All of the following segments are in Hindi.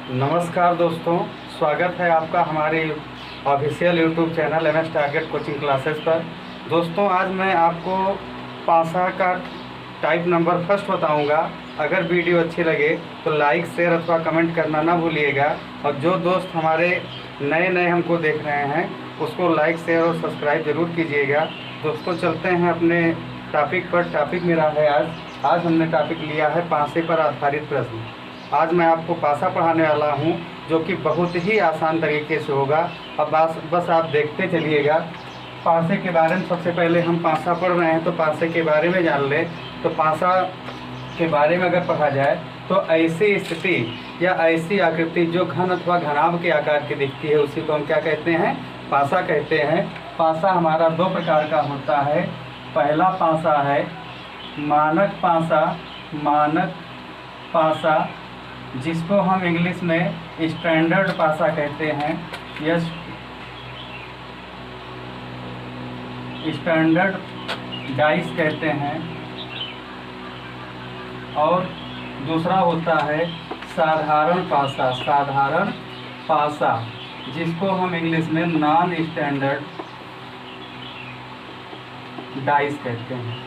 नमस्कार दोस्तों, स्वागत है आपका हमारे official YouTube channel MS target coaching classes पर। दोस्तों, आज मैं आपको पासा का टाइप नंबर फर्स्ट बताऊंगा। अगर वीडियो अच्छी लगे तो लाइक, शेयर अथवा कमेंट करना ना भूलिएगा। और जो दोस्त हमारे नए नए हमको देख रहे हैं उसको लाइक, शेयर और सब्सक्राइब ज़रूर कीजिएगा। दोस्तों, चलते हैं अपने टॉपिक पर। टॉपिक मेरा है आज हमने टॉपिक लिया है पासे पर आधारित प्रश्न। आज मैं आपको पासा पढ़ाने वाला हूं, जो कि बहुत ही आसान तरीके से होगा। अब बस आप देखते चलिएगा। पासे के बारे में सबसे पहले हम पासा पढ़ रहे हैं तो पासे के बारे में जान लें। तो पासा के बारे में अगर पढ़ा जाए तो ऐसी स्थिति या ऐसी आकृति जो घन अथवा घनाभ के आकार की दिखती है उसी को हम क्या कहते हैं? पासा कहते हैं। पासा हमारा दो प्रकार का होता है। पहला पासा है मानक पासा, जिसको हम इंग्लिश में स्टैंडर्ड पासा कहते हैं या स्टैंडर्ड डाइस कहते हैं। और दूसरा होता है साधारण पासा, जिसको हम इंग्लिश में नॉन स्टैंडर्ड डाइस कहते हैं।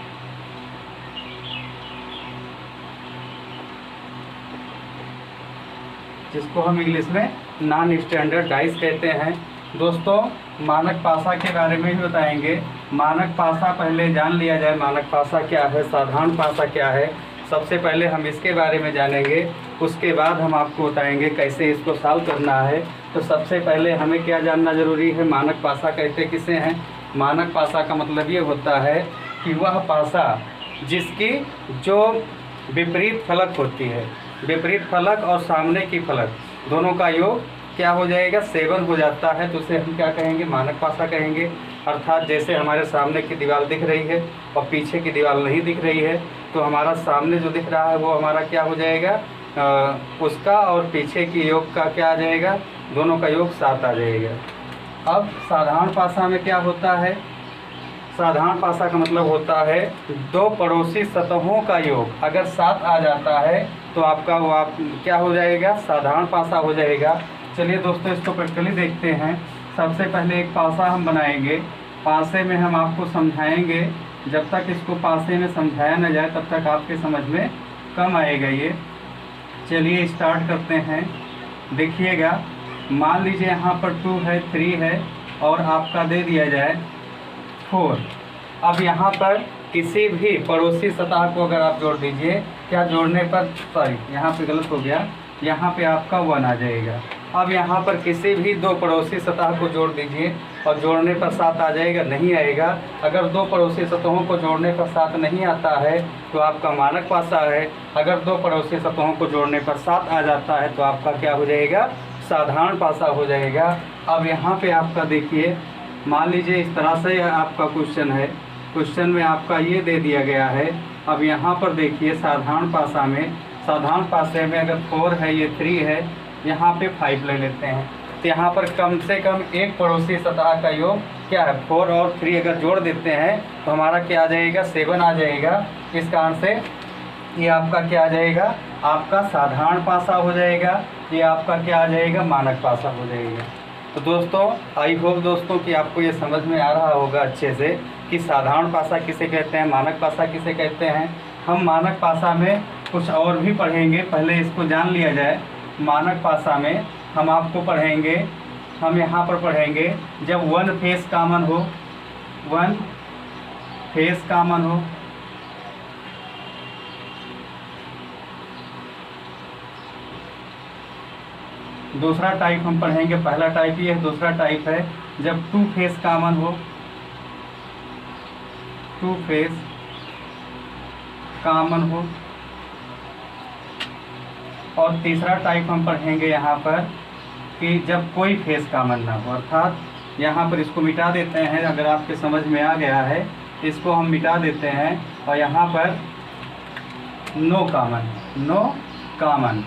डाइस कहते हैं। दोस्तों, मानक पासा के बारे में भी बताएंगे। मानक पासा पहले जान लिया जाए, मानक पासा क्या है, साधारण पासा क्या है। सबसे पहले हम इसके बारे में जानेंगे, उसके बाद हम आपको बताएंगे कैसे इसको सॉल्व करना है। तो सबसे पहले हमें क्या जानना ज़रूरी है? मानक पासा कहते किसे हैं? मानक पासा का मतलब ये होता है कि वह पासा जिसकी जो विपरीत फलक होती है, विपरीत फलक और सामने की फलक दोनों का योग क्या हो जाएगा? 7 हो जाता है। तो उसे हम क्या कहेंगे? मानक पासा कहेंगे। अर्थात जैसे हमारे सामने की दीवार दिख रही है और पीछे की दीवार नहीं दिख रही है, तो हमारा सामने जो दिख रहा है वो हमारा क्या हो जाएगा? उसका और पीछे की योग का क्या आ जाएगा? दोनों का योग 7 आ जाएगा। अब साधारण पासा में क्या होता है? साधारण पासा का मतलब होता है दो पड़ोसी सतहों का योग अगर 7 आ जाता है तो आपका वो क्या हो जाएगा? साधारण पासा हो जाएगा। चलिए दोस्तों, इसको प्रैक्टिकली देखते हैं। सबसे पहले एक पासा हम बनाएंगे। पासे में हम आपको समझाएंगे। जब तक इसको पासे में समझाया न जाए तब तक आपके समझ में कम आएगा ये। चलिए स्टार्ट करते हैं। देखिएगा, मान लीजिए यहाँ पर 2 है, 3 है और आपका दे दिया जाए 4। अब यहाँ पर किसी भी पड़ोसी सतह को अगर आप जोड़ दीजिए, क्या जोड़ने पर, सॉरी यहाँ पे गलत हो गया, यहाँ पे आपका 1 आ जाएगा। अब यहाँ पर किसी भी दो पड़ोसी सतह को जोड़ दीजिए और जोड़ने पर 7 आ जाएगा? नहीं आएगा। अगर दो पड़ोसी सतहों को जोड़ने पर 7 नहीं आता है तो आपका मानक पासा है। अगर दो पड़ोसी सतहों को जोड़ने पर 7 आ जाता है तो आपका क्या हो जाएगा? साधारण पासा हो जाएगा। अब यहाँ पे आपका देखिए, मान लीजिए इस तरह से आपका क्वेश्चन है। क्वेश्चन में आपका ये दे दिया गया है। अब यहाँ पर देखिए, साधारण पासे में अगर 4 है, ये 3 है, यहाँ पे 5 ले लेते हैं। तो यहाँ पर कम से कम एक पड़ोसी सतह का योग क्या है? 4 और 3 अगर जोड़ देते हैं तो हमारा क्या आ जाएगा? 7 आ जाएगा। इस कारण से ये आपका क्या आ जाएगा? आपका साधारण पासा हो जाएगा। ये आपका क्या आ जाएगा? मानक पासा हो जाएगा। तो दोस्तों, आई होप दोस्तों कि आपको ये समझ में आ रहा होगा अच्छे से कि साधारण पासा किसे कहते हैं, मानक पासा किसे कहते हैं। हम मानक पासा में कुछ और भी पढ़ेंगे, पहले इसको जान लिया जाए। मानक पासा में हम आपको पढ़ेंगे, हम यहाँ पर पढ़ेंगे जब 1 फेस कॉमन हो, 1 फेस कॉमन हो, दूसरा टाइप हम पढ़ेंगे। पहला टाइप ये है, दूसरा टाइप है जब 2 फेस कॉमन हो, 2 फेस कॉमन हो। और तीसरा टाइप हम पढ़ेंगे यहाँ पर कि जब कोई फेस कॉमन ना हो। अर्थात यहाँ पर इसको मिटा देते हैं, अगर आपके समझ में आ गया है इसको हम मिटा देते हैं और यहाँ पर नो कॉमन।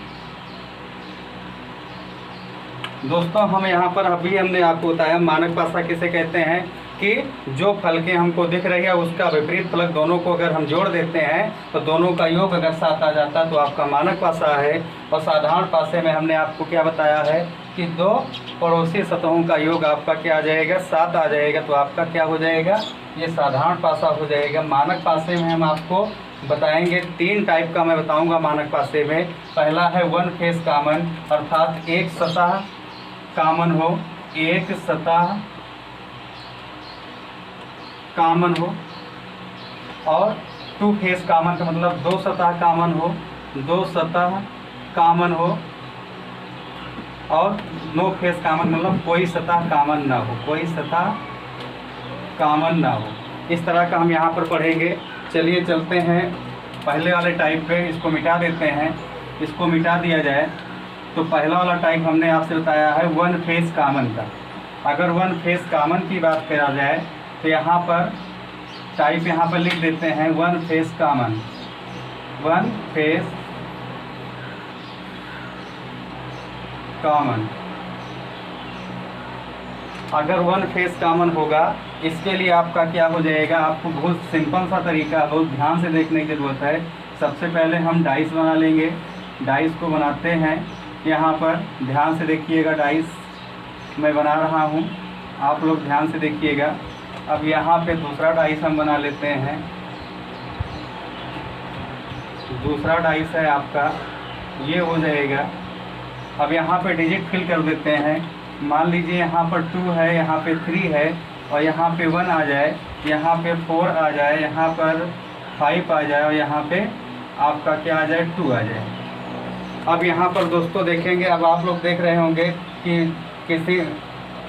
दोस्तों, हम यहाँ पर अभी हमने आपको बताया मानक पासा किसे कहते हैं कि जो फलकें हमको दिख रही है उसका विपरीत फलक दोनों को अगर हम जोड़ देते हैं तो दोनों का योग अगर 7 आ जाता तो आपका मानक पासा है। और साधारण पासे में हमने आपको क्या बताया है कि दो पड़ोसी सतहों का योग आपका क्या आ जाएगा, 7 आ जाएगा। तो आपका क्या हो जाएगा, ये साधारण पासा हो जाएगा। मानक पासे में हम आपको बताएंगे 3 टाइप का मैं बताऊंगा मानक पासे में। पहला है वन फेस कॉमन, अर्थात एक सतह कॉमन हो, एक सतह कॉमन हो। और टू फेस कॉमन का मतलब 2 सतह कॉमन हो, 2 सतह कॉमन हो। और नो फेस कॉमन मतलब कोई सतह कॉमन ना हो, कोई सतह कॉमन ना हो। इस तरह का हम यहाँ पर पढ़ेंगे। चलिए चलते हैं पहले वाले टाइप पे, इसको मिटा देते हैं। इसको मिटा दिया जाए तो पहला वाला टाइप हमने आपसे बताया है वन फेस कॉमन का। अगर वन फेस कॉमन की बात करा जाए तो यहाँ पर टाइप यहाँ पर लिख देते हैं one face common, one face common. अगर वन फेस कॉमन होगा, इसके लिए आपका क्या हो जाएगा, आपको बहुत सिंपल सा तरीका, बहुत ध्यान से देखने की ज़रूरत है। सबसे पहले हम डाइस बना लेंगे। डाइस को बनाते हैं, यहाँ पर ध्यान से देखिएगा। डाइस मैं बना रहा हूँ, आप लोग ध्यान से देखिएगा। अब यहाँ पे दूसरा डाइस हम बना लेते हैं। दूसरा डाइस है आपका, ये हो जाएगा। अब यहाँ पे डिजिट फिल कर देते हैं। मान लीजिए यहाँ पर 2 है, यहाँ पे 3 है, और यहाँ पे 1 आ जाए, यहाँ पे 4 आ जाए, यहाँ पर 5 आ जाए, और यहाँ पे आपका क्या आ जाए, 2 आ जाए। अब यहाँ पर दोस्तों देखेंगे, अब आप लोग देख रहे होंगे कि किसी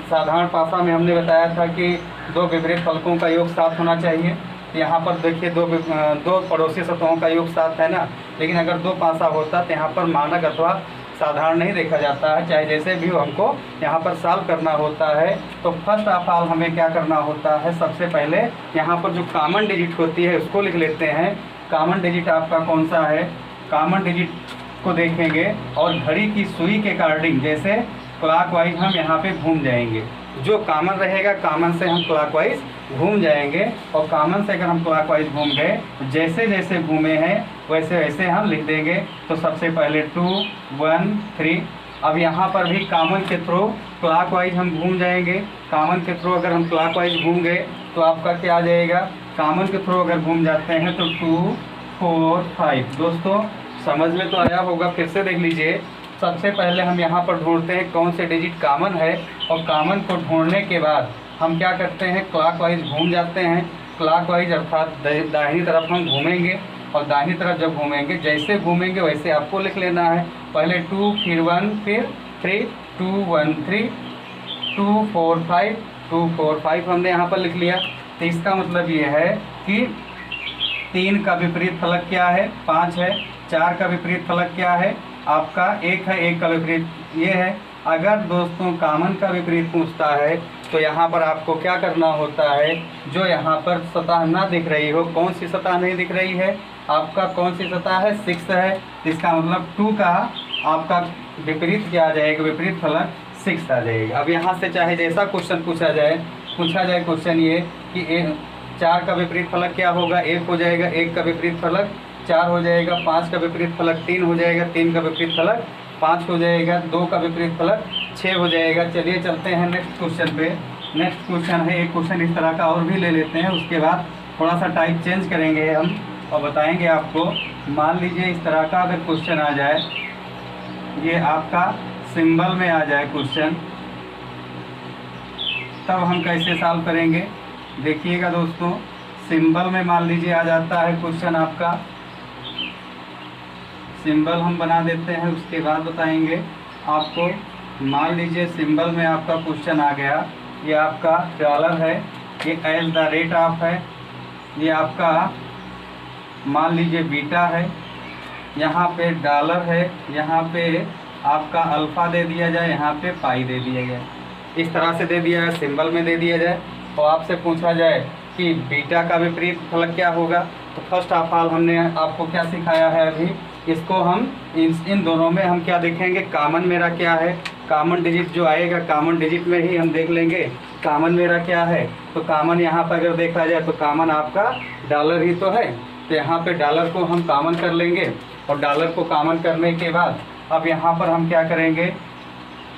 साधारण पासा में हमने बताया था कि 2 विपरीत फलकों का योग 7 होना चाहिए। यहाँ पर देखिए दो पड़ोसी सतहों का योग 7 है ना। लेकिन अगर 2 पासा होता तो यहाँ पर मानक अथवा साधारण नहीं देखा जाता है। चाहे जैसे भी हो, हमको यहाँ पर सॉल्व करना होता है। तो फर्स्ट ऑफ ऑल हमें क्या करना होता है, सबसे पहले यहाँ पर जो कॉमन डिजिट होती है उसको लिख लेते हैं। कॉमन डिजिट आपका कौन सा है, कॉमन डिजिट को देखेंगे और घड़ी की सुई के अकॉर्डिंग जैसे क्लॉकवाइज हम यहाँ पे घूम जाएंगे। जो कॉमन रहेगा कॉमन से हम क्लॉकवाइज घूम जाएंगे, और कॉमन से अगर हम क्लॉकवाइज घूम गए, जैसे जैसे घूमे हैं वैसे वैसे हम लिख देंगे। तो सबसे पहले 2 1 3। अब यहाँ पर भी कॉमन के थ्रू क्लॉकवाइज हम घूम जाएंगे। कॉमन के थ्रू अगर हम क्लॉकवाइज घूम गए तो आपका क्या आ जाएगा, कॉमन के थ्रू अगर घूम जाते हैं तो 2 4 5। दोस्तों समझ में तो आया होगा, फिर से देख लीजिए। सबसे पहले हम यहाँ पर ढूंढते हैं कौन से डिजिट कॉमन है, और कॉमन को ढूंढने के बाद हम क्या करते हैं, क्लॉकवाइज घूम जाते हैं। क्लॉकवाइज अर्थात दाहिनी तरफ हम घूमेंगे, और दाहिनी तरफ जब घूमेंगे, जैसे घूमेंगे वैसे आपको लिख लेना है। पहले 2 फिर 1 फिर 3 2 1 3 2 4 5 2 4 5 हमने यहाँ पर लिख लिया। तो इसका मतलब ये है कि 3 का विपरीत फलक क्या है, 5 है। 4 का विपरीत फलक क्या है आपका, 1 है। 1 का विपरीत ये है। अगर दोस्तों कॉमन का विपरीत पूछता है तो यहाँ पर आपको क्या करना होता है, जो यहाँ पर सतह ना दिख रही हो, कौन सी सतह नहीं दिख रही है आपका, कौन सी सतह है, 6 है। इसका मतलब 2 का आपका विपरीत क्या आ जाएगा, विपरीत फलक 6 आ जाएगा। अब यहाँ से चाहे जैसा क्वेश्चन पूछा जाए क्वेश्चन ये कि 4 का विपरीत फलक क्या होगा, 1 हो जाएगा। 1 का विपरीत फलक 4 हो जाएगा। 5 का विपरीत फलक 3 हो जाएगा। 3 का विपरीत फलक 5 हो जाएगा। 2 का विपरीत फलक 6 हो जाएगा। चलिए चलते हैं नेक्स्ट क्वेश्चन पे। नेक्स्ट क्वेश्चन है, एक क्वेश्चन इस तरह का और भी ले लेते हैं, उसके बाद थोड़ा सा टाइप चेंज करेंगे हम और बताएंगे आपको। मान लीजिए इस तरह का अगर क्वेश्चन आ जाए, ये आपका सिंबल में आ जाए क्वेश्चन, तब हम कैसे सॉल्व करेंगे देखिएगा दोस्तों। सिंबल में मान लीजिए आ जाता है क्वेश्चन आपका, सिंबल हम बना देते हैं, उसके बाद बताएंगे आपको। मान लीजिए सिंबल में आपका क्वेश्चन आ गया, ये आपका डॉलर है, ये एज द रेट ऑफ है, ये आपका मान लीजिए बीटा है, यहाँ पे डॉलर है, यहाँ पे आपका अल्फ़ा दे दिया जाए, यहाँ पे पाई दे दिया जाए। इस तरह से दे दिया जाए, सिंबल में दे दिया जाए, और आपसे पूछा जाए कि बीटा का विपरीत फलक क्या होगा। तो फर्स्ट ऑफ ऑल हमने आपको क्या सिखाया है अभी, इसको हम इन दोनों में हम क्या देखेंगे, कॉमन मेरा क्या है, कॉमन डिजिट जो आएगा कॉमन डिजिट में ही हम देख लेंगे कॉमन मेरा क्या है। तो कॉमन यहाँ पर अगर देखा जाए तो कॉमन आपका डॉलर ही तो है, तो यहाँ पे डॉलर को हम कॉमन कर लेंगे। और डॉलर को कॉमन करने के बाद अब यहाँ पर हम क्या करेंगे,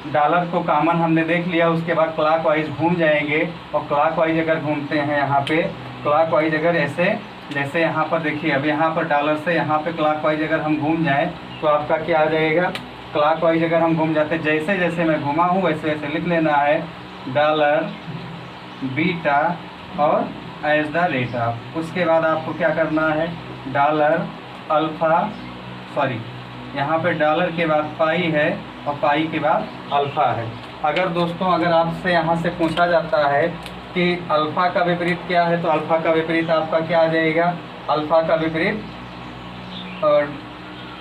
डॉलर को कॉमन हमने देख लिया, उसके बाद क्लॉकवाइज घूम जाएंगे। और क्लॉकवाइज अगर घूमते हैं यहाँ पे, क्लॉकवाइज अगर ऐसे जैसे यहाँ पर देखिए, अब यहाँ पर डॉलर से यहाँ पे क्लॉकवाइज अगर हम घूम जाएं तो आपका क्या आ जाएगा, क्लॉकवाइज अगर हम घूम जाते, जैसे जैसे मैं घुमा हूँ वैसे वैसे लिख लेना है डॉलर बीटा और एज द रेट ऑफ। उसके बाद आपको क्या करना है, डॉलर अल्फ़ा, सॉरी यहाँ पे डॉलर के बाद पाई है और पाई के बाद अल्फ़ा है। अगर दोस्तों अगर आपसे यहाँ से पूछा जाता है कि अल्फ़ा का विपरीत क्या है, तो अल्फ़ा का विपरीत आपका क्या आ जाएगा, अल्फ़ा का विपरीत और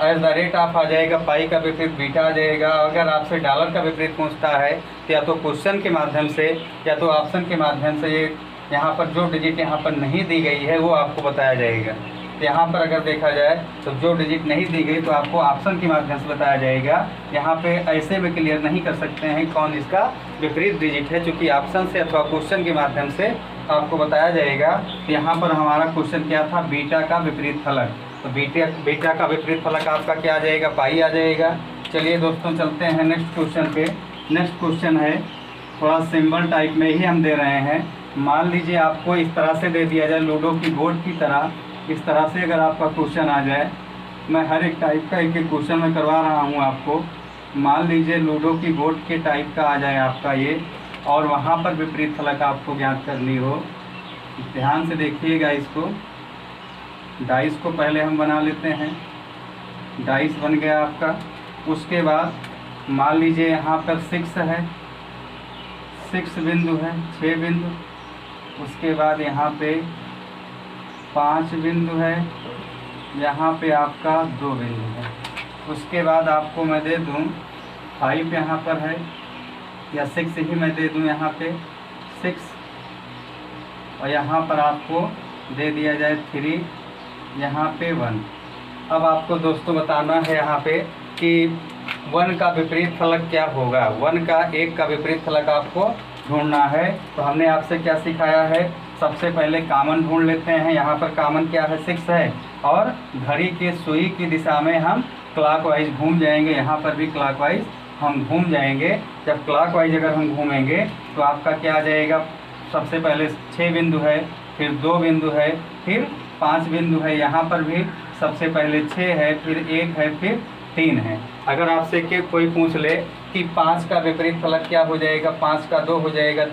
एज द रेट ऑफ आ जाएगा, पाई का विपरीत बीटा आ जाएगा। अगर आपसे डॉलर का विपरीत पूछता है तो या तो क्वेश्चन के माध्यम से या तो ऑप्शन के माध्यम से, ये यहाँ पर जो डिजिट यहाँ पर नहीं दी गई है वो आपको बताया जाएगा। तो यहाँ पर अगर देखा जाए तो जो डिजिट नहीं दी गई तो आपको ऑप्शन के माध्यम से बताया जाएगा। यहाँ पे ऐसे में क्लियर नहीं कर सकते हैं कौन इसका विपरीत डिजिट है, चूँकि ऑप्शन से अथवा क्वेश्चन के माध्यम से आपको बताया जाएगा। तो यहाँ पर हमारा क्वेश्चन क्या था, बीटा का विपरीत फलक। तो बीटा का विपरीत फलक आपका क्या आ जाएगा, पाई आ जाएगा। चलिए दोस्तों चलते हैं नेक्स्ट क्वेश्चन पे। नेक्स्ट क्वेश्चन है थोड़ा सिंबल टाइप में ही हम दे रहे हैं। मान लीजिए आपको इस तरह से दे दिया जाए, लूडो की बोर्ड की तरह, इस तरह से अगर आपका क्वेश्चन आ जाए, मैं हर एक टाइप का एक एक क्वेश्चन में करवा रहा हूँ आपको। मान लीजिए लूडो की बोर्ड के टाइप का आ जाए आपका ये, और वहाँ पर विपरीत फलक आपको ज्ञात करनी हो। ध्यान से देखिएगा इसको। डाइस को पहले हम बना लेते हैं, डाइस बन गया आपका। उसके बाद मान लीजिए यहाँ पर 6 है, 6 बिंदु है, 6 बिंदु। उसके बाद यहाँ पे 5 बिंदु है, यहाँ पे आपका 2 बिंदु है। उसके बाद आपको मैं दे दूँ 5 यहाँ पर है, या 6 ही मैं दे दूँ यहाँ पे 6, और यहाँ पर आपको दे दिया जाए 3, यहाँ पे 1। अब आपको दोस्तों बताना है यहाँ पे कि 1 का विपरीत फलक क्या होगा। 1 का 1 का विपरीत फलक आपको ढूंढना है। तो हमने आपसे क्या सिखाया है, सबसे पहले कॉमन ढूंढ लेते हैं। यहाँ पर कॉमन क्या है, 6 है, और घड़ी के सुई की दिशा में हम क्लॉकवाइज घूम जाएंगे। यहाँ पर भी क्लॉकवाइज हम घूम जाएंगे। जब क्लॉकवाइज अगर हम घूमेंगे तो आपका क्या आ जाएगा, सबसे पहले 6 बिंदु है, फिर 2 बिंदु है, फिर 5 बिंदु है। यहाँ पर भी सबसे पहले 6 है, फिर 1 है, फिर 3 है। अगर आपसे के कोई पूछ ले कि 5 का विपरीत फलक क्या हो जाएगा, 5 का 2 हो जाएगा,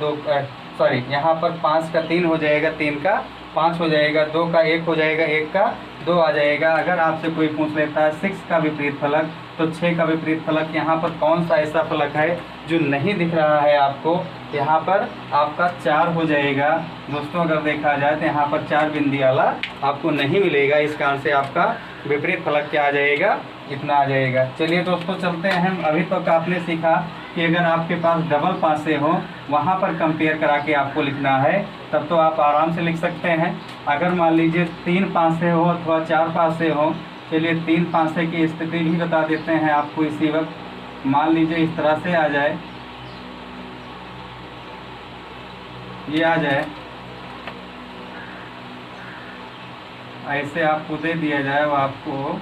यहाँ पर 5 का 3 हो जाएगा, 3 का 5 हो जाएगा, 2 का 1 हो जाएगा, 1 का 2 आ जाएगा। अगर आपसे कोई पूछ लेता है 6 का विपरीत फलक, तो 6 का विपरीत फलक यहाँ पर कौन सा ऐसा फलक है जो नहीं दिख रहा है आपको, यहाँ पर आपका 4 हो जाएगा। दोस्तों अगर देखा जाए तो यहाँ पर 4 बिंदी वाला आपको नहीं मिलेगा। इस कारण से आपका विपरीत फलक क्या आ जाएगा, इतना आ जाएगा। चलिए दोस्तों चलते हैं। अभी तक आपने सीखा कि अगर आपके पास डबल पासे हो, वहाँ पर कंपेयर करा के आपको लिखना है, तब तो आप आराम से लिख सकते हैं। अगर मान लीजिए 3 पासे हो अथवा 4 पासे हो, चलिए 3 पासे की स्थिति भी बता देते हैं आपको इसी वक्त। मान लीजिए इस तरह से आ जाए, ये आ जाए, ऐसे आपको दे दिया जाए, वो आपको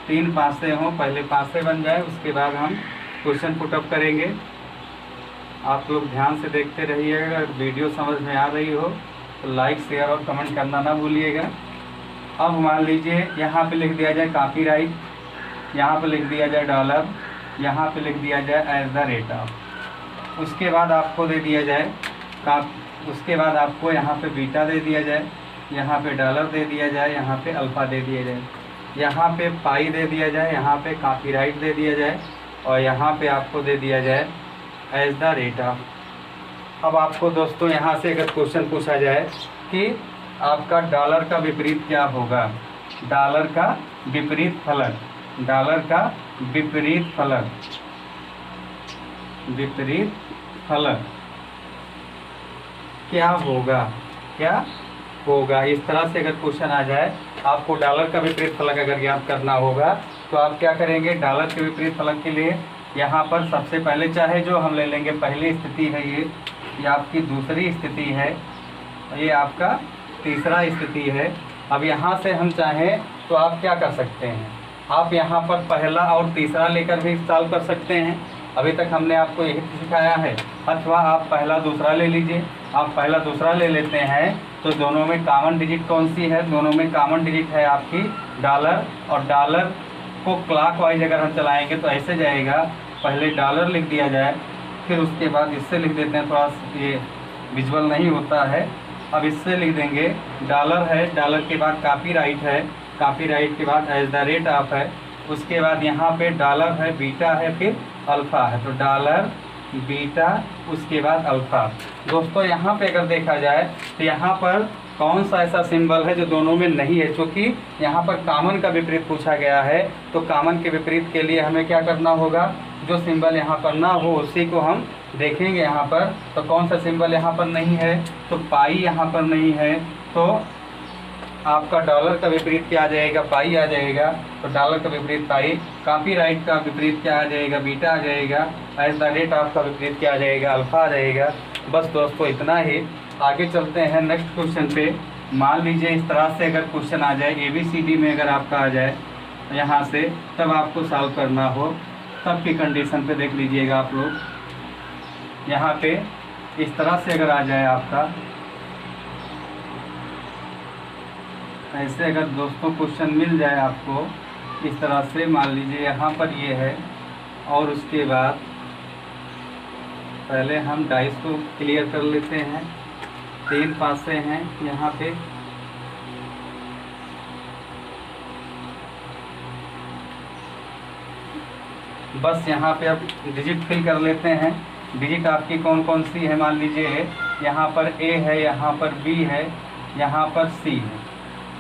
3 पासे हों, पहले पासे बन जाए, उसके बाद हम क्वेश्चन पुटअप करेंगे। आप लोग ध्यान से देखते रहिएगा। अगर वीडियो समझ में आ रही हो तो लाइक, शेयर और कमेंट करना ना भूलिएगा। अब मान लीजिए यहाँ पे लिख दिया जाए कॉपीराइट, यहाँ पे लिख दिया जाए डॉलर, यहाँ पे लिख दिया जाए एज द रेट ऑफ। उसके बाद आपको दे दिया जाए उसके बाद आपको यहाँ पे बीटा दे दिया जाए, यहाँ पे डॉलर दे दिया जाए, यहाँ पे अल्फ़ा दे दिया जाए, यहाँ पे पाई दे दिया जाए, यहाँ पे कॉपीराइट दे दिया जाए, और यहाँ पे आपको दे दिया जाए एज द रेट ऑफ। अब आपको दोस्तों यहाँ से अगर क्वेश्चन पूछा जाए कि आपका डॉलर का विपरीत क्या होगा, डॉलर का विपरीत फलक, डॉलर का विपरीत फलक, विपरीत फलक क्या होगा, क्या होगा। इस तरह से अगर क्वेश्चन आ जाए, आपको डॉलर का विपरीत फलक अगर ज्ञात करना होगा, तो आप क्या करेंगे, डॉलर के विपरीत फलक के लिए यहाँ पर सबसे पहले चाहे जो हम ले लेंगे, पहली स्थिति है ये आपकी दूसरी स्थिति है, ये आपका तीसरा स्थिति है। अब यहाँ से हम चाहें तो आप क्या कर सकते हैं, आप यहाँ पर पहला और तीसरा लेकर भी सॉल्व कर सकते हैं। अभी तक हमने आपको यही सिखाया है। अथवा आप पहला दूसरा ले लीजिए। आप पहला दूसरा ले लेते हैं तो दोनों में कॉमन डिजिट कौन सी है, दोनों में कॉमन डिजिट है आपकी डॉलर। और डॉलर को क्लॉकवाइज अगर हम चलाएंगे तो ऐसे जाएगा, पहले डॉलर लिख दिया जाए, फिर उसके बाद इससे लिख देते हैं, थोड़ा ये विजुअल नहीं होता है। अब इससे लिख देंगे डॉलर है, डॉलर के बाद कॉपीराइट है, कॉपीराइट के बाद @ऑफ है, उसके बाद यहाँ पे डॉलर है, बीटा है, फिर अल्फ़ा है। तो डॉलर बीटा उसके बाद अल्फ़ा। दोस्तों यहाँ पे अगर देखा जाए तो यहाँ पर कौन सा ऐसा सिंबल है जो दोनों में नहीं है, क्योंकि यहाँ पर कॉमन का विपरीत पूछा गया है। तो कॉमन के विपरीत के लिए हमें क्या करना होगा, जो सिंबल यहाँ पर ना हो उसी को हम देखेंगे। यहाँ पर तो कौन सा सिंबल यहाँ पर नहीं है, तो पाई यहाँ पर नहीं है, तो आपका डॉलर का विपरीत क्या आ जाएगा, पाई आ जाएगा। तो डॉलर का विपरीत पाई, कॉपीराइट का विपरीत क्या आ जाएगा, बीटा आ जाएगा, @ऑफ का विपरीत क्या आ जाएगा, अल्फ़ा आ जाएगा। बस दोस्तों इतना ही। आगे चलते हैं नेक्स्ट क्वेश्चन पे। मान लीजिए इस तरह से अगर क्वेश्चन आ जाए, ABCD में अगर आपका आ जाए यहाँ से, तब आपको सॉल्व करना हो, तब की कंडीशन पे देख लीजिएगा आप लोग। यहाँ पे इस तरह से अगर आ जाए आपका, ऐसे अगर दोस्तों क्वेश्चन मिल जाए आपको इस तरह से, मान लीजिए यहाँ पर ये है, और उसके बाद पहले हम डाइस को क्लियर कर लेते हैं। 3 पासे हैं यहाँ पे, बस यहाँ पे अब डिजिट फिल कर लेते हैं। डिजिट आपकी कौन कौन सी है, मान लीजिए यहाँ पर A है, यहाँ पर B है, यहाँ पर C है,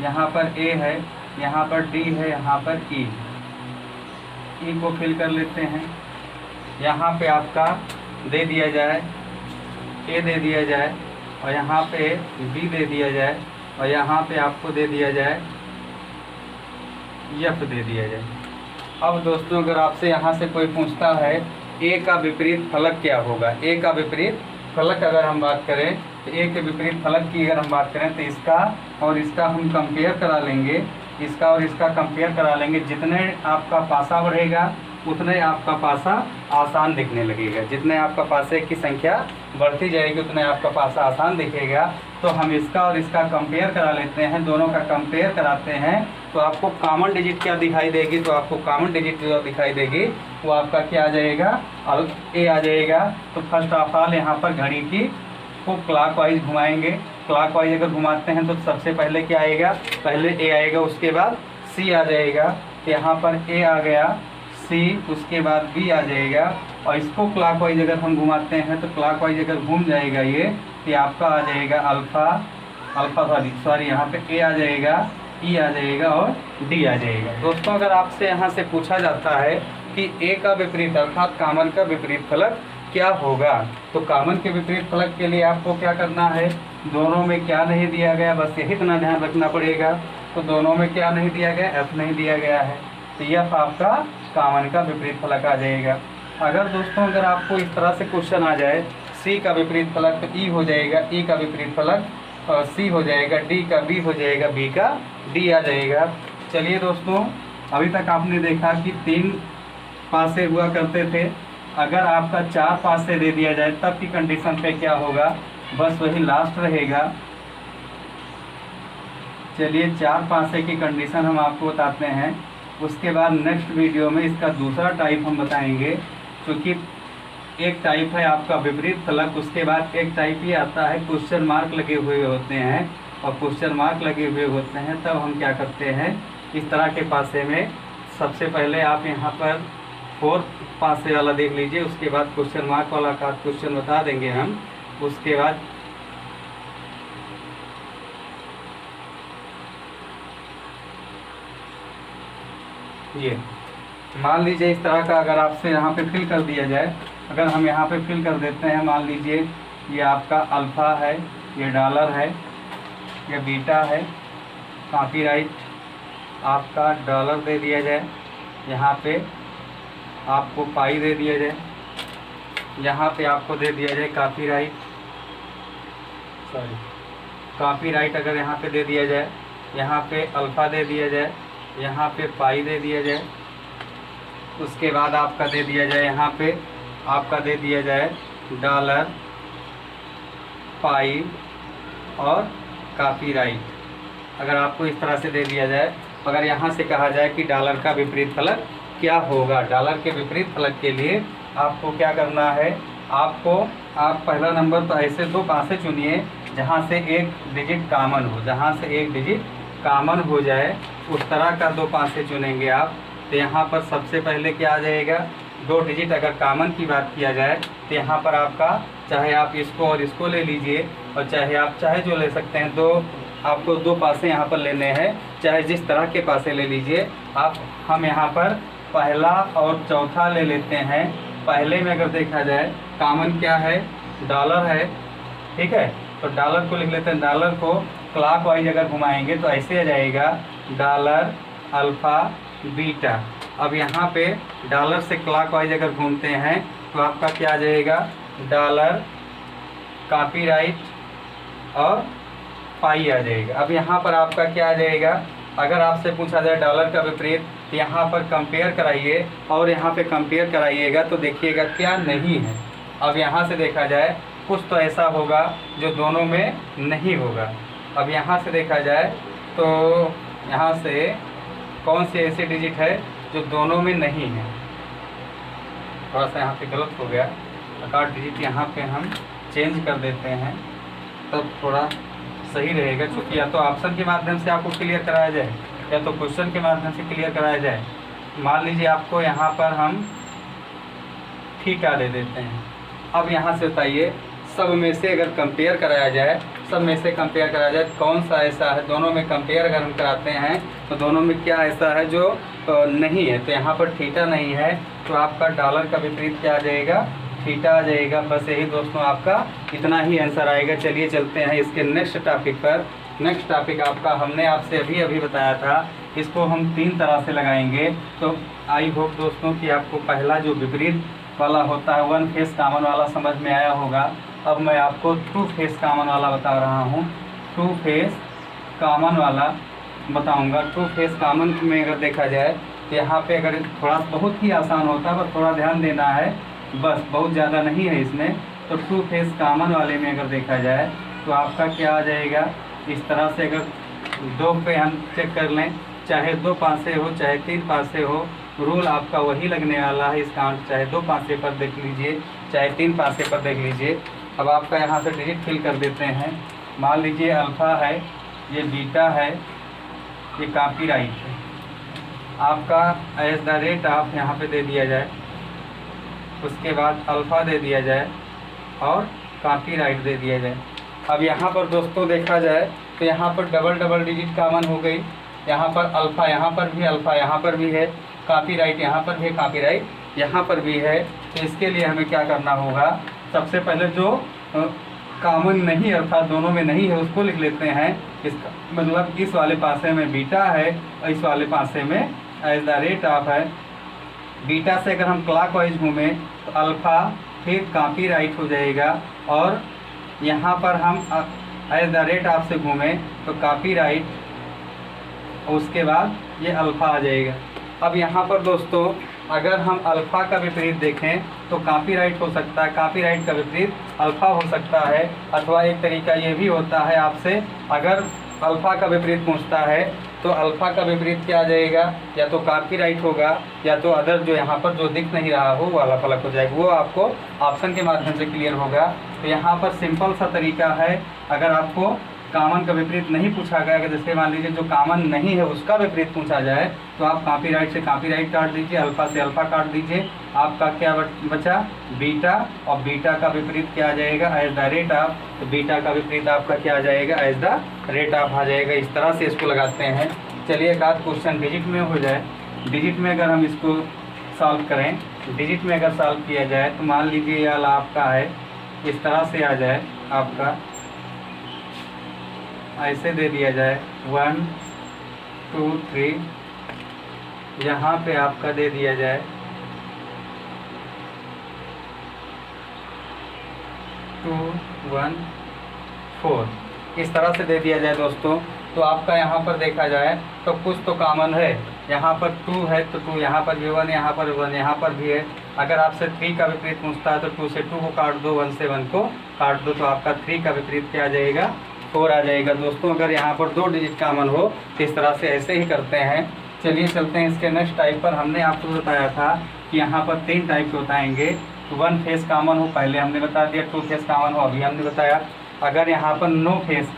यहाँ पर A है, यहाँ पर D है, यहाँ पर E है। E को फिल कर लेते हैं। यहाँ पे आपका दे दिया जाए A दे दिया जाए, और यहाँ पे B दे दिया जाए, और यहाँ पे आपको दे दिया जाए F दे दिया जाए। अब दोस्तों अगर आपसे यहाँ से कोई पूछता है A का विपरीत फलक क्या होगा, A का विपरीत फलक अगर हम बात करें तो A के विपरीत फलक की अगर हम बात करें तो इसका और इसका हम कंपेयर करा लेंगे, इसका और इसका कंपेयर करा लेंगे। जितने आपका पासा बढ़ेगा उतने आपका पासा आसान दिखने लगेगा, जितने आपका पासे की संख्या बढ़ती जाएगी उतने आपका पासा आसान दिखेगा। तो हम इसका और इसका कंपेयर करा लेते हैं, दोनों का कंपेयर कराते हैं तो आपको कॉमन डिजिट क्या दिखाई देगी, तो आपको कॉमन डिजिट जो दिखाई देगी वो आपका क्या आ जाएगा, A आ जाएगा। तो फर्स्ट ऑफ ऑल यहाँ पर घड़ी की को क्लॉकवाइज घुमाएंगे। क्लॉकवाइज अगर घुमाते हैं तो सबसे पहले क्या आएगा, पहले A आएगा, उसके बाद C आ जाएगा। तो यहाँ पर A आ गया, C, उसके बाद B आ जाएगा। और इसको क्लॉकवाइज अगर हम घुमाते हैं तो क्लॉकवाइज अगर घूम जाएगा ये, तो आपका आ जाएगा अल्फ़ा सॉरी यहाँ पे A आ जाएगा, E आ जाएगा और D आ जाएगा। दोस्तों अगर आपसे यहाँ से पूछा जाता है कि A का विपरीत अर्थात कॉमन का विपरीत फलक क्या होगा, तो कॉमन के विपरीत फलक के लिए आपको क्या करना है, दोनों में क्या नहीं दिया गया, बस यही इतना ध्यान रखना पड़ेगा। तो दोनों में क्या नहीं दिया गया, F नहीं दिया गया है, तो F आपका कॉमन का विपरीत फलक आ जाएगा। अगर दोस्तों अगर आपको इस तरह से क्वेश्चन आ जाए, C का विपरीत फलक तो E हो जाएगा, E का विपरीत फलक C हो जाएगा, D का B हो जाएगा, B का D आ जाएगा। चलिए दोस्तों अभी तक आपने देखा कि 3 पासे हुआ करते थे, अगर आपका 4 पासे दे दिया जाए तब की कंडीशन पे क्या होगा, बस वही लास्ट रहेगा। चलिए 4 पासे की कंडीशन हम आपको बताते हैं, उसके बाद नेक्स्ट वीडियो में इसका दूसरा टाइप हम बताएंगे। क्योंकि एक टाइप है आपका विपरीत फलक, उसके बाद एक टाइप ये आता है क्वेश्चन मार्क लगे हुए होते हैं, और क्वेश्चन मार्क लगे हुए होते हैं तब हम क्या करते हैं, इस तरह के पासे में सबसे पहले आप यहाँ पर 4 पासे वाला देख लीजिए, उसके बाद क्वेश्चन मार्क वाला का क्वेश्चन बता देंगे हम। उसके बाद ये मान लीजिए इस तरह का अगर आपसे यहाँ पे फिल कर दिया जाए, अगर हम यहाँ पे फिल कर देते हैं, मान लीजिए ये आपका अल्फ़ा है, ये डॉलर है, ये बीटा है, कॉपीराइट आपका डॉलर दे दिया जाए, यहाँ पे आपको पाई दे दिया जाए, यहाँ पे आपको दे दिया जाए कॉपीराइट अगर यहाँ पे दे दिया जाए, यहाँ पे अल्फ़ा दे दिया जाए, यहाँ पे पाई दे दिया जाए, उसके बाद आपका दे दिया जाए, यहाँ पे आपका दे दिया जाए डॉलर, पाई और कॉपीराइट। अगर आपको इस तरह से दे दिया जाए, अगर यहाँ से कहा जाए कि डॉलर का विपरीत फलक क्या होगा, डॉलर के विपरीत फलक के लिए आपको क्या करना है, आप पहला नंबर तो ऐसे दो पासे चुनिए जहाँ से एक डिजिट कॉमन हो, जहाँ से एक डिजिट कॉमन हो जाए उस तरह का दो पासे चुनेंगे आप। तो यहाँ पर सबसे पहले क्या आ जाएगा, दो डिजिट अगर कॉमन की बात किया जाए तो यहाँ पर आपका, चाहे आप इसको और इसको ले लीजिए और चाहे जो ले सकते हैं, आपको दो पासे यहाँ पर लेने हैं, चाहे जिस तरह के पासे ले लीजिए आप। हम यहाँ पर पहला और चौथा ले लेते हैं। पहले में अगर देखा जाए कॉमन क्या है, डॉलर है, ठीक है, तो डॉलर को लिख लेते हैं। डॉलर को क्लॉकवाइज अगर घुमाएंगे तो ऐसे आ जाएगा डॉलर अल्फ़ा बीटा। अब यहाँ पे डॉलर से क्लॉकवाइज अगर घूमते हैं तो आपका क्या आ जाएगा, डॉलर, कॉपीराइट और पाई आ जाएगा। अब यहाँ पर आपका क्या आ जाएगा, अगर आपसे पूछा जाए डॉलर का विपरीत, तो यहाँ पर कंपेयर कराइए और यहाँ पे कंपेयर कराइएगा तो देखिएगा क्या नहीं है। अब यहाँ से देखा जाए कुछ तो ऐसा होगा जो दोनों में नहीं होगा। अब यहाँ से देखा जाए तो यहाँ से कौन सी ऐसी डिजिट है जो दोनों में नहीं है। थोड़ा सा यहाँ पे गलत हो गया, 8 डिजिट यहाँ पे हम चेंज कर देते हैं तब थोड़ा सही रहेगा, क्योंकि या तो ऑप्शन के माध्यम से आपको क्लियर कराया जाए या तो क्वेश्चन के माध्यम से क्लियर कराया जाए। मान लीजिए आपको यहाँ पर हम थीटा दे देते हैं। अब यहाँ से बताइए सब में से अगर कंपेयर कराया जाए, कौन सा ऐसा है, दोनों में कंपेयर अगर हम कराते हैं तो दोनों में क्या ऐसा है जो नहीं है। तो यहाँ पर थीटा नहीं है तो आपका डॉलर का विपरीत क्या आ जाएगा, थीटा आ जाएगा। बस यही दोस्तों आपका इतना ही आंसर आएगा। चलिए चलते हैं इसके नेक्स्ट टॉपिक पर। नेक्स्ट टॉपिक आपका हमने आपसे अभी बताया था, इसको हम 3 तरह से लगाएंगे। तो आई होप दोस्तों कि आपको पहला जो विपरीत वाला होता है, वन फेस कॉमन वाला समझ में आया होगा। अब मैं आपको टू फेस कॉमन वाला बता रहा हूँ। टू फेस कॉमन वाला बताऊँगा। टू फेस कॉमन में अगर देखा जाए तो यहाँ पे अगर थोड़ा बहुत ही आसान होता है, बस थोड़ा ध्यान देना है, बस बहुत ज़्यादा नहीं है इसमें। तो टू फेस कॉमन वाले में अगर देखा जाए तो आपका क्या आ जाएगा, इस तरह से अगर दो पे हम चेक कर लें, चाहे 2 पासे हो चाहे 3 पासे हो, रूल आपका वही लगने वाला है इसका। चाहे 2 पासे पर देख लीजिए चाहे 3 पासे पर देख लीजिए। अब आपका यहाँ से डिजिट फिल कर देते हैं। मान लीजिए अल्फ़ा है, ये बीटा है, ये कॉपीराइट है। आपका @ आप यहाँ पे दे दिया जाए, उसके बाद अल्फ़ा दे दिया जाए और कॉपीराइट दे दिया जाए। अब यहाँ पर दोस्तों देखा जाए तो यहाँ पर डबल डिजिट कॉमन हो गई। यहाँ पर अल्फ़ा, यहाँ पर भी अल्फ़ा, यहाँ पर भी है कॉपीराइट, यहाँ पर भी कॉपीराइट, यहाँ पर भी है। तो इसके लिए हमें क्या करना होगा, सबसे पहले जो कॉमन नहीं अर्थात दोनों में नहीं है उसको लिख लेते हैं। इसका मतलब इस वाले पासे में बीटा है और इस वाले पासे में @ आप है। बीटा से अगर हम क्लॉकवाइज घूमें तो अल्फ़ा फिर कॉपीराइट हो जाएगा और यहाँ पर हम @ आप से घूमें तो कॉपीराइट, उसके बाद ये अल्फ़ा आ जाएगा। अब यहाँ पर दोस्तों अगर हम अल्फ़ा का विपरीत देखें तो कॉपीराइट हो सकता है, कॉपीराइट का विपरीत अल्फ़ा हो सकता है। अथवा एक तरीका ये भी होता है, आपसे अगर अल्फ़ा का विपरीत पूछता है तो अल्फ़ा का विपरीत क्या आ जाएगा, या तो कॉपीराइट होगा या तो अदर जो यहाँ पर जो दिख नहीं रहा हो वाला फलक हो जाएगा। वो आपको ऑप्शन के माध्यम से क्लियर होगा। तो यहाँ पर सिंपल सा तरीका है, अगर आपको कॉमन का विपरीत नहीं पूछा गया, अगर जैसे मान लीजिए जो कॉमन नहीं है उसका विपरीत पूछा जाए तो आप कॉपीराइट से कॉपीराइट काट दीजिए, अल्फ़ा से अल्फ़ा काट दीजिए। आपका क्या बचा, बीटा, और बीटा का विपरीत क्या आ जाएगा, @ आप। तो बीटा का विपरीत आपका क्या आ जाएगा, @ आप आ जाएगा। इस तरह से इसको लगाते हैं। चलिए एक आध क्वेश्चन डिजिट में हो जाए। डिजिट में अगर हम इसको सॉल्व करें, डिजिट में अगर सॉल्व किया जाए तो मान लीजिए ये वाला आपका है, इस तरह से आ जाए, आपका ऐसे दे दिया जाए 1 2 3 यहाँ पे आपका दे दिया जाए 214, इस तरह से दे दिया जाए दोस्तों। तो आपका यहाँ पर देखा जाए तो कुछ तो कॉमन है, यहाँ पर 2 है तो 2, यहाँ पर भी 1, यहाँ पर 1, यहाँ पर भी है। अगर आपसे 3 का विपरीत पूछता है तो 2 से 2 को काट दो, 1 से 1 को काट दो, तो आपका 3 का विपरीत क्या आ जाएगा, 4 आ जाएगा दोस्तों। अगर यहाँ पर 2 डिजिट कॉमन हो तो इस तरह से ऐसे ही करते हैं। चलिए चलते हैं इसके नेक्स्ट टाइप पर। हमने आपको बताया था कि यहाँ पर 3 टाइप के बताएंगे। 1 फेस कॉमन हो, पहले हमने बता दिया। 2 फेस कॉमन हो, अभी हमने बताया। अगर यहाँ पर नो फेस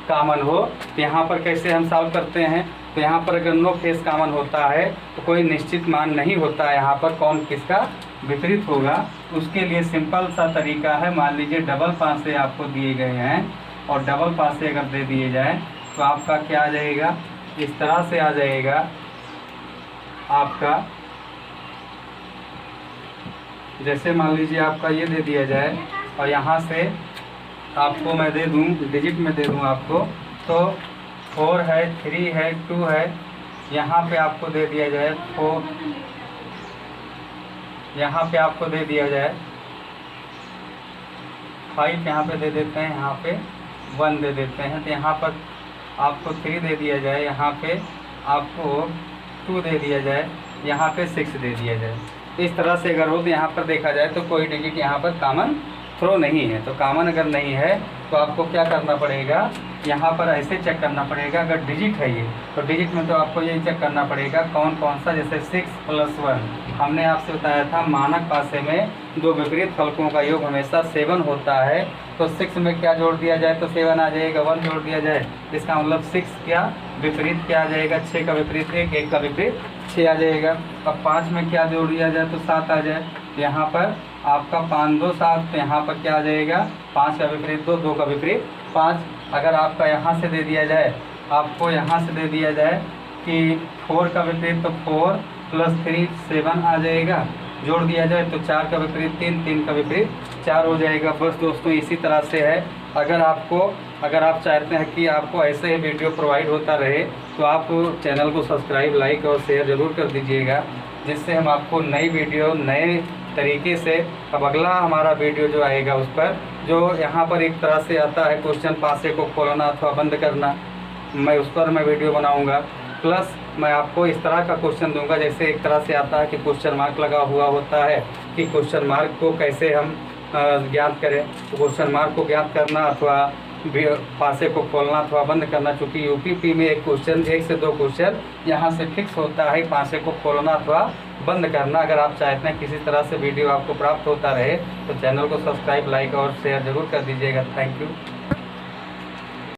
कॉमन हो तो यहाँ पर कैसे हम सॉल्व करते हैं। तो यहाँ पर अगर नो फेस कॉमन होता है तो कोई निश्चित मान नहीं होता है यहाँ पर कौन किसका विपरीत होगा। उसके लिए सिंपल सा तरीका है। मान लीजिए डबल पासे आपको दिए गए हैं और डबल पासे अगर दे दिए जाए तो आपका क्या आ जाएगा, इस तरह से आ जाएगा आपका। जैसे मान लीजिए आपका ये दे दिया जाए और यहाँ से आपको मैं दे दूँ, डिजिट में दे दूँ आपको, तो 4 है, 3 है, 2 है, यहाँ पे आपको दे दिया जाए 4, यहाँ पे आपको दे दिया जाए 5, यहाँ पे दे देते हैं, यहाँ पे 1 दे देते हैं, तो यहाँ पर आपको 3 दे दिया जाए, यहाँ पे आपको 2 दे दिया जाए, यहाँ पे 6 दे दिया जाए। इस तरह से अगर हो तो यहाँ पर देखा जाए तो कोई डिजिट यहाँ पर कॉमन थ्रो नहीं है। तो कॉमन अगर नहीं है तो आपको क्या करना पड़ेगा, यहाँ पर ऐसे चेक करना पड़ेगा। अगर डिजिट है ये तो डिजिट में तो आपको यही चेक करना पड़ेगा कौन कौन सा। जैसे 6 + 1 हमने आपसे बताया था मानक पासे में 2 विपरीत फलकों का योग हमेशा 7 होता है। तो 6 में क्या जोड़ दिया जाए तो 7 आ जाएगा, 1 जोड़ दिया जाए, इसका मतलब 6 क्या विपरीत क्या आ जाएगा, 6 का विपरीत 1, 1 का विपरीत 6 आ जाएगा। अब 5 में क्या जोड़ दिया जाए तो 7 आ जाए। यहाँ पर आपका 5 2 7, तो यहाँ पर क्या आ जाएगा, 5 का विपरीत 2, 2 का विपरीत 5। अगर आपका यहाँ से दे दिया जाए, आपको यहाँ से दे दिया जाए कि 4 का विपरीत तो 4 + 3 7 आ जाएगा। जोड़ दिया जाए तो 4 का विपरीत 3, 3 का विपरीत 4 हो जाएगा। बस दोस्तों इसी तरह से है। अगर आप चाहते हैं कि आपको ऐसे ही वीडियो प्रोवाइड होता रहे तो आप चैनल को सब्सक्राइब, लाइक और शेयर ज़रूर कर दीजिएगा, जिससे हम आपको नई वीडियो नए तरीके से, अब अगला हमारा वीडियो जो आएगा उस पर, जो यहाँ पर एक तरह से आता है क्वेश्चन पासे को खोलना अथवा बंद करना, मैं उस पर मैं वीडियो बनाऊँगा। प्लस मैं आपको इस तरह का क्वेश्चन दूंगा, जैसे एक तरह से आता है कि क्वेश्चन मार्क लगा हुआ होता है कि क्वेश्चन मार्क को कैसे हम ज्ञात करें। तो क्वेश्चन मार्क को ज्ञात करना अथवा पासे को खोलना अथवा बंद करना, चूँकि यूपीपी में 1 से 2 क्वेश्चन यहाँ से फिक्स होता है पासे को खोलना अथवा बंद करना। अगर आप चाहते हैं किसी तरह से वीडियो आपको प्राप्त होता रहे तो चैनल को सब्सक्राइब, लाइक और शेयर ज़रूर कर दीजिएगा। Thank you.